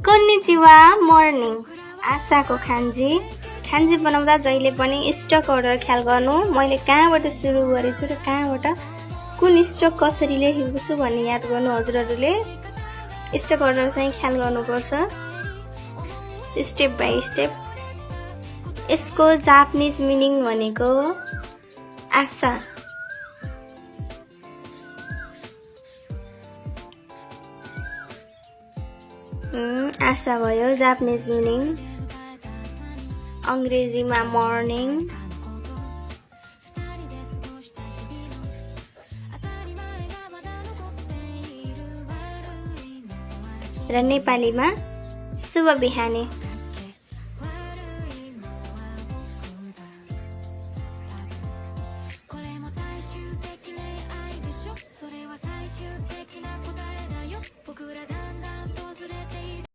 कोन्निचिवा morning आशाको खान्जी खान्जी बनाउँदा जहिले पनि स्टक अर्डर ख्याल गर्नु मैले कहाँबाट सुरु गरेछु र कहाँबाट कुन स्टक कसरी लेखेको छु भन्ने याद गर्नु हजुरहरूले स्टक अर्डर चाहिँ ख्याल गर्नुपर्छ स्टेप बाइ स्टेप यसको जापानिज मिनिङ भनेको आशा आशा भयो जापानिज मिनिङ अंग्रेजीमा मर्निङ र नेपालीमा शुभ बिहानी